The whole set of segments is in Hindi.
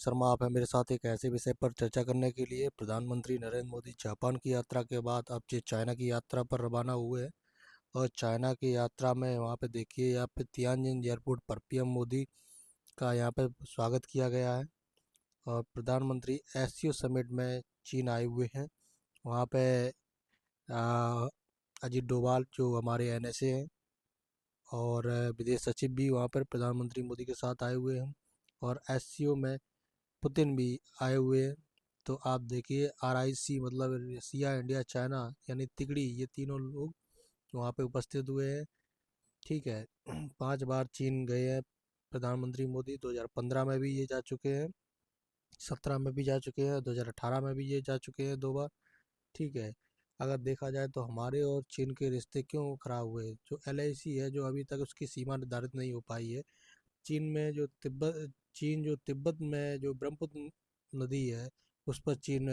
शर्मा आप हैं मेरे साथ एक ऐसे विषय पर चर्चा करने के लिए। प्रधानमंत्री नरेंद्र मोदी जापान की यात्रा के बाद अब जे चाइना की यात्रा पर रवाना हुए हैं। और चाइना की यात्रा में वहाँ पे देखिए, यहाँ पे तियानजिन एयरपोर्ट पर पीएम मोदी का यहाँ पे स्वागत किया गया है। और प्रधानमंत्री एससीओ समिट में चीन आए हुए हैं। वहाँ पे आ, अजीत डोभाल जो हमारे एनएसए हैं और विदेश सचिव भी वहाँ पर प्रधानमंत्री मोदी के साथ आए हुए हैं। और एससीओ में पुतिन भी आए हुए हैं। तो आप देखिए, आरआईसी मतलब रसिया, इंडिया, चाइना यानी तिगड़ी, ये तीनों लोग वहाँ पे उपस्थित हुए हैं। ठीक है। 5 बार चीन गए हैं प्रधानमंत्री मोदी। 2015 में भी ये जा चुके हैं, 17 में भी जा चुके हैं, 2018 में भी ये जा चुके हैं 2 बार। ठीक है। अगर देखा जाए तो हमारे और चीन के रिश्ते क्यों खराब हुए? जो एलआईसी है, जो अभी तक उसकी सीमा निर्धारित नहीं हो पाई है। चीन जो तिब्बत में जो ब्रह्मपुत्र नदी है, उस पर चीन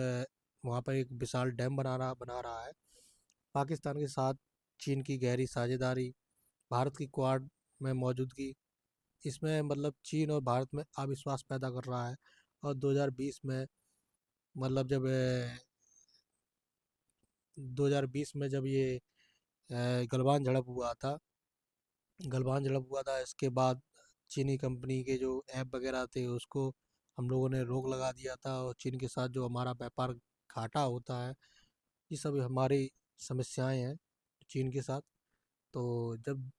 वहाँ पर एक विशाल डैम बना रहा है। पाकिस्तान के साथ चीन की गहरी साझेदारी, भारत की क्वाड में मौजूदगी, इसमें मतलब चीन और भारत में अविश्वास पैदा कर रहा है। और 2020 में मतलब जब 2020 में जब ये गलवान झड़प हुआ था, इसके बाद चीनी कंपनी के जो ऐप वगैरह थे उसको हम लोगों ने रोक लगा दिया था। और चीन के साथ जो हमारा व्यापार घाटा होता है, ये सब हमारी समस्याएं हैं चीन के साथ। तो जब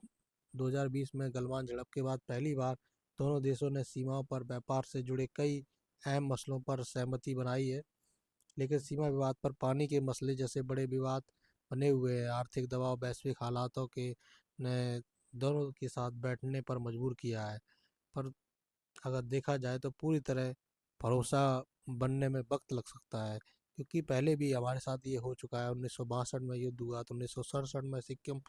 2020 में गलवान झड़प के बाद पहली बार दोनों देशों ने सीमाओं पर व्यापार से जुड़े कई अहम मसलों पर सहमति बनाई है। लेकिन सीमा विवाद पर पानी के मसले जैसे बड़े विवाद बने हुए हैं। आर्थिक दबाव, वैश्विक हालातों के ने दोनों के साथ बैठने पर मजबूर किया है। पर अगर देखा जाए तो पूरी तरह भरोसा बनने में वक्त लग सकता है, क्योंकि पहले भी हमारे साथ ये हो चुका है। 1962 में युद्ध हुआ तो 1967 में सिक्किम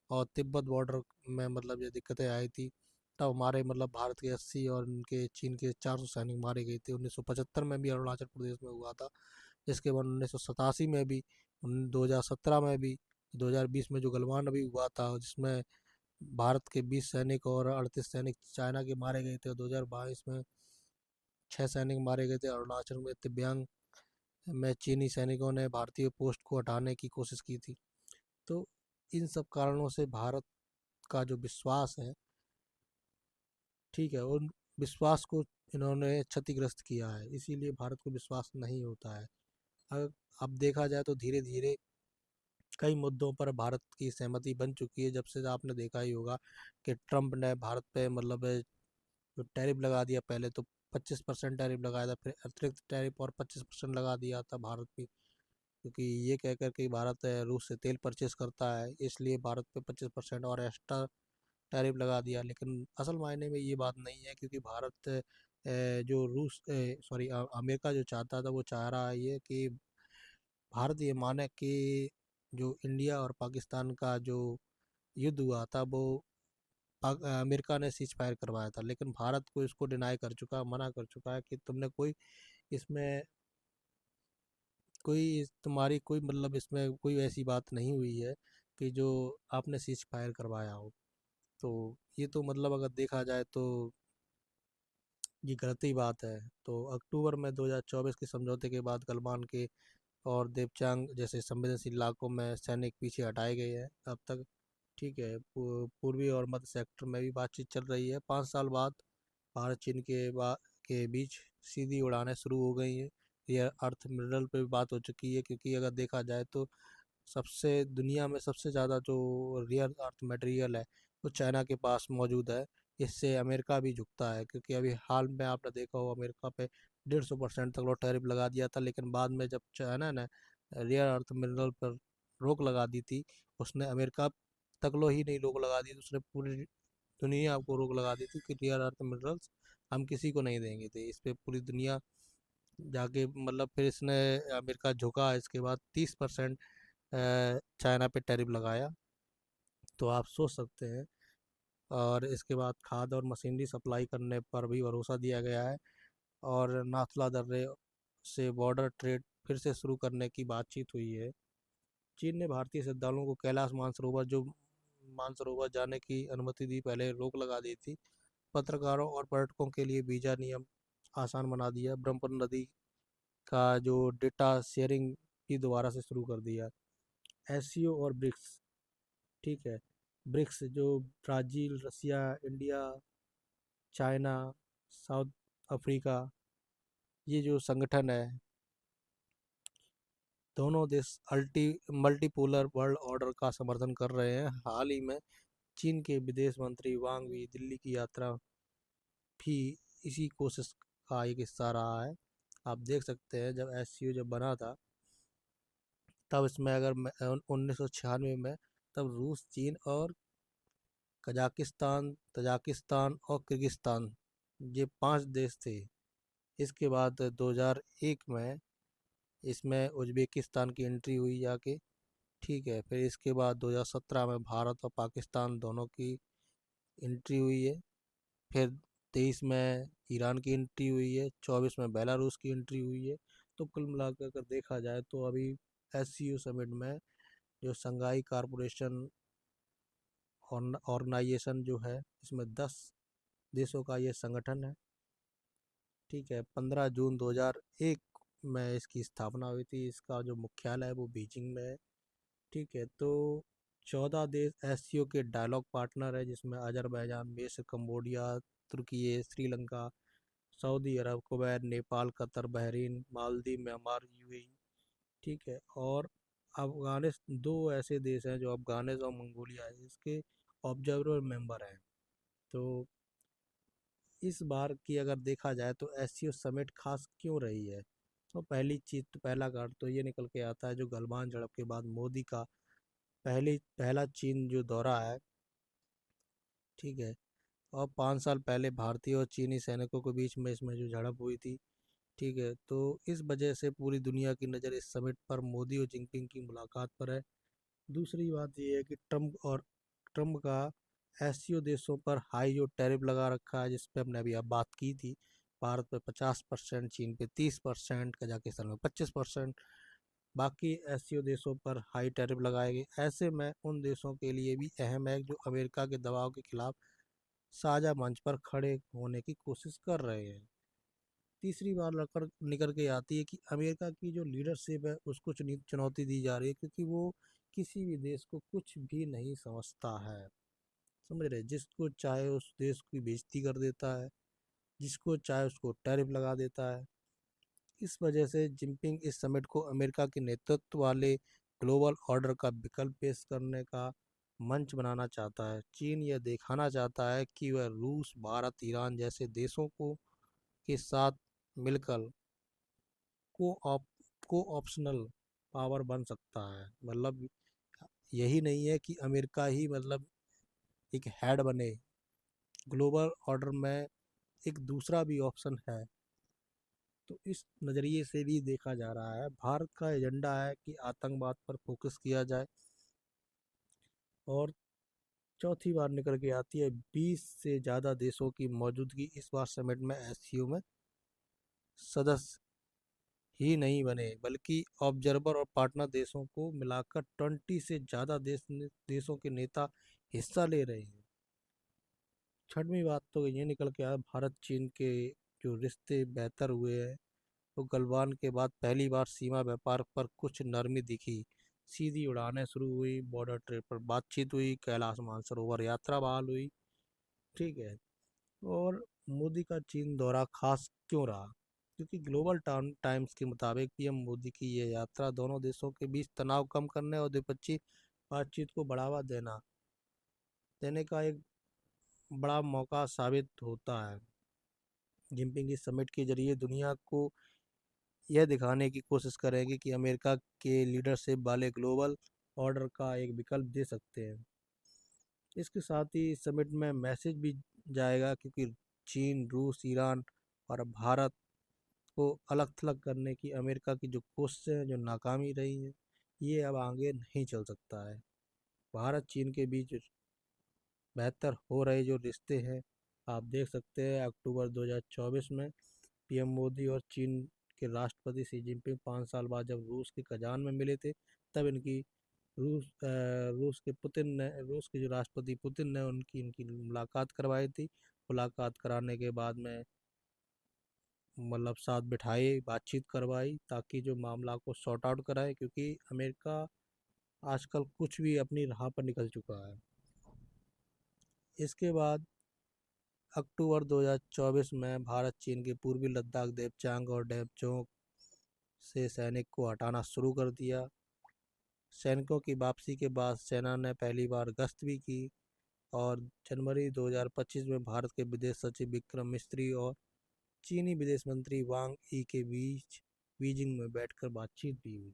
और तिब्बत बॉर्डर में मतलब ये दिक्कतें आई थी। तब हमारे मतलब भारत के 80 और उनके चीन के 400 सैनिक मारे गए थे। 1975 में भी अरुणाचल प्रदेश में हुआ था। इसके बाद 1987 में भी, 2017 में भी, 2020 में जो गलवान अभी हुआ था जिसमें भारत के 20 सैनिक और 38 सैनिक चाइना के मारे गए थे। 2022 में 6 सैनिक मारे गए थे। अरुणाचल में तिब्यांग में चीनी सैनिकों ने भारतीय पोस्ट को हटाने की कोशिश की थी। तो इन सब कारणों से भारत का जो विश्वास है, ठीक है, उन विश्वास को इन्होंने क्षतिग्रस्त किया है। इसीलिए भारत को विश्वास नहीं होता है। अगर अब देखा जाए तो धीरे धीरे कई मुद्दों पर भारत की सहमति बन चुकी है। जब से आपने देखा ही होगा कि ट्रम्प ने भारत पे मतलब जो टैरिफ लगा दिया, पहले तो 25% टैरिफ लगाया था, फिर अतिरिक्त टैरिफ और 25% लगा दिया था भारत पे, क्योंकि ये कह कर के भारत रूस से तेल परचेस करता है, इसलिए भारत पे 25% और एक्स्ट्रा टैरिफ लगा दिया। लेकिन असल मायने में ये बात नहीं है, क्योंकि भारत जो रूस सॉरी अमेरिका जो चाहता था, वो चाह रहा है ये कि भारत ये माने कि जो इंडिया और पाकिस्तान का जो युद्ध हुआ था, वो अमेरिका ने सीज फायर करवाया था। लेकिन भारत को इसको डिनाई कर चुका, मना कर चुका है कि तुमने कोई इसमें तुम्हारी कोई मतलब इसमें कोई ऐसी बात नहीं हुई है कि जो आपने सीज फायर करवाया हो। तो ये तो मतलब अगर देखा जाए तो ये गलत ही बात है। तो अक्टूबर में 2024 के समझौते के बाद गलवान के और देवचांग जैसे संवेदनशील इलाकों में सैनिक पीछे हटाए गए हैं अब तक। ठीक है। पूर्वी और मध्य सेक्टर में भी बातचीत चल रही है। 5 साल बाद भारत चीन के बीच सीधी उड़ानें शुरू हो गई हैं। यह अर्थ मिनरल पे भी बात हो चुकी है, क्योंकि अगर देखा जाए तो सबसे दुनिया में सबसे ज़्यादा जो रियर अर्थ मटेरियल है, वो चाइना के पास मौजूद है। इससे अमेरिका भी झुकता है, क्योंकि अभी हाल में आपने देखा हो अमेरिका पे 150% तक लो टैरिफ लगा दिया था। लेकिन बाद में जब चाइना ने रियर अर्थ मिनरल पर रोक लगा दी थी, उसने अमेरिका तक लो ही नहीं रोक लगा दी, उसने पूरी दुनिया को रोक लगा दी थी कि रियर अर्थ मिनरल्स हम किसी को नहीं देंगे थे। इस पे पूरी दुनिया जाके मतलब फिर इसने अमेरिका झुका। इसके बाद 30% चाइना पे टैरिफ लगाया। तो आप सोच सकते हैं। और इसके बाद खाद और मशीनरी सप्लाई करने पर भी भरोसा दिया गया है। और नाथुला दर्रे से बॉर्डर ट्रेड फिर से शुरू करने की बातचीत हुई है। चीन ने भारतीय श्रद्धालुओं को कैलाश मानसरोवर जाने की अनुमति दी, पहले रोक लगा दी थी। पत्रकारों और पर्यटकों के लिए वीज़ा नियम आसान बना दिया। ब्रह्मपुत्र नदी का जो डेटा शेयरिंग भी दोबारा से शुरू कर दिया। एससीओ और ब्रिक्स, ठीक है, ब्रिक्स जो ब्राज़ील, रसिया, इंडिया, चाइना, साउथ अफ्रीका, ये जो संगठन है, दोनों देश अल्टी मल्टीपोलर वर्ल्ड ऑर्डर का समर्थन कर रहे हैं। हाल ही में चीन के विदेश मंत्री वांग वी दिल्ली की यात्रा भी इसी कोशिश का एक हिस्सा रहा है। आप देख सकते हैं जब एससीओ जब बना था, तब इसमें अगर 1996 में, तब रूस, चीन और कजाकिस्तान, तजाकिस्तान और किर्गिस्तान, ये 5 देश थे। इसके बाद 2001 में इसमें उज़्बेकिस्तान की एंट्री हुई जाके, ठीक है। फिर इसके बाद 2017 में भारत और पाकिस्तान दोनों की एंट्री हुई है। फिर 23 में ईरान की एंट्री हुई है, 24 में बेलारूस की एंट्री हुई है। तो कुल मिलाकर अगर देखा जाए तो अभी एससीओ समिट में जो संघाई कारपोरेशन ऑर्गेनाइजेशन जो है, इसमें 10 देशों का ये संगठन है, ठीक है। 15 जून 2001 में इसकी स्थापना हुई थी। इसका जो मुख्यालय है वो बीजिंग में है, ठीक है। तो 14 देश एससीओ के डायलॉग पार्टनर है, जिसमें अजरबैजान, मिस्र, कंबोडिया, तुर्की, श्रीलंका, सऊदी अरब, Kuwait, Nepal, Qatar, Bahrain, Maldives, Myanmar, UAE, ठीक है। और अफगानिस्तान, 2 ऐसे देश हैं जो अफगानिस्तान और मंगोलिया है, इसके ऑब्जर्वर मेंबर हैं। तो इस बार की अगर देखा जाए तो एससीओ समिट खास क्यों रही है, तो पहली चीज़, तो पहला कार्ड तो ये निकल के आता है जो गलवान झड़प के बाद मोदी का पहला चीन जो दौरा है, ठीक है। और 5 साल पहले भारतीय और चीनी सैनिकों के बीच में इसमें जो झड़प हुई थी, ठीक है। तो इस वजह से पूरी दुनिया की नज़र इस समिट पर मोदी और जिनपिंग की मुलाकात पर है। दूसरी बात ये है कि ट्रम्प का एससीओ देशों पर हाई जो टैरिफ लगा रखा है, जिस पे हमने अभी आप बात की थी, भारत पे 50%, चीन पे 30%, कजाकिस्तान में 25%, बाकी एससीओ देशों पर हाई टैरिफ लगाए गए। ऐसे में उन देशों के लिए भी अहम है जो अमेरिका के दबाव के खिलाफ साझा मंच पर खड़े होने की कोशिश कर रहे हैं। तीसरी बार लड़कर निकल के आती है कि अमेरिका की जो लीडरशिप है उसको चुनौती दी जा रही है, क्योंकि वो किसी भी देश को कुछ भी नहीं समझता है, समझ रहे, जिसको चाहे उस देश की बेइज्जती कर देता है, जिसको चाहे उसको टैरिफ लगा देता है। इस वजह से जिनपिंग इस समिट को अमेरिका के नेतृत्व वाले ग्लोबल ऑर्डर का विकल्प पेश करने का मंच बनाना चाहता है। चीन यह दिखाना चाहता है कि वह रूस, भारत, ईरान जैसे देशों को के साथ मिलकर को ऑप को ऑप्शनल पावर बन सकता है। मतलब यही नहीं है कि अमेरिका ही मतलब एक हेड बने, ग्लोबल ऑर्डर में एक दूसरा भी ऑप्शन है। तो इस नज़रिए से भी देखा जा रहा है। भारत का एजेंडा है कि आतंकवाद पर फोकस किया जाए। और चौथी बार निकल के आती है 20 से ज़्यादा देशों की मौजूदगी इस बार समिट में एससीओ में सदस्य ही नहीं बने, बल्कि ऑब्जर्वर और पार्टनर देशों को मिलाकर 20 से ज़्यादा देशों के नेता हिस्सा ले रहे हैं। छठवीं बात तो ये निकल के आया, भारत चीन के जो रिश्ते बेहतर हुए हैं। तो गलवान के बाद पहली बार सीमा व्यापार पर कुछ नरमी दिखी, सीधी उड़ानें शुरू हुई, बॉर्डर ट्रेड पर बातचीत हुई, कैलाश मानसरोवर यात्रा बहाल हुई, ठीक है। और मोदी का चीन दौरा खास क्यों रहा, क्योंकि ग्लोबल टाइम्स के मुताबिक पीएम मोदी की ये यात्रा दोनों देशों के बीच तनाव कम करने और द्विपक्षीय बातचीत को बढ़ावा देने का एक बड़ा मौका साबित होता है। जिनपिंग इस समिट के जरिए दुनिया को यह दिखाने की कोशिश करेंगे कि अमेरिका के लीडरशिप वाले ग्लोबल ऑर्डर का एक विकल्प दे सकते हैं। इसके साथ ही इस समिट में मैसेज भी जाएगा, क्योंकि चीन, रूस, ईरान और भारत को अलग थलग करने की अमेरिका की जो कोशिशें हैं, जो नाकामी रही हैं, ये अब आगे नहीं चल सकता है। भारत चीन के बीच बेहतर हो रहे जो रिश्ते हैं, आप देख सकते हैं अक्टूबर 2024 में पीएम मोदी और चीन के राष्ट्रपति शी जिनपिंग 5 साल बाद जब रूस के कजान में मिले थे, तब इनकी रूस के जो राष्ट्रपति पुतिन ने उनकी इनकी मुलाकात करवाई थी। मुलाकात कराने के बाद में मतलब साथ बिठाए, बातचीत करवाई, ताकि जो मामला को सॉर्ट आउट कराए, क्योंकि अमेरिका आजकल कुछ भी अपनी राह पर निकल चुका है। इसके बाद अक्टूबर 2024 में भारत चीन के पूर्वी लद्दाख, देपचांग और डेपचोक से सैनिक को हटाना शुरू कर दिया। सैनिकों की वापसी के बाद सेना ने पहली बार गश्त भी की और जनवरी 2025 में भारत के विदेश सचिव विक्रम मिस्री और चीनी विदेश मंत्री वांग यी के बीच बीजिंग में बैठकर बातचीत भी हुई।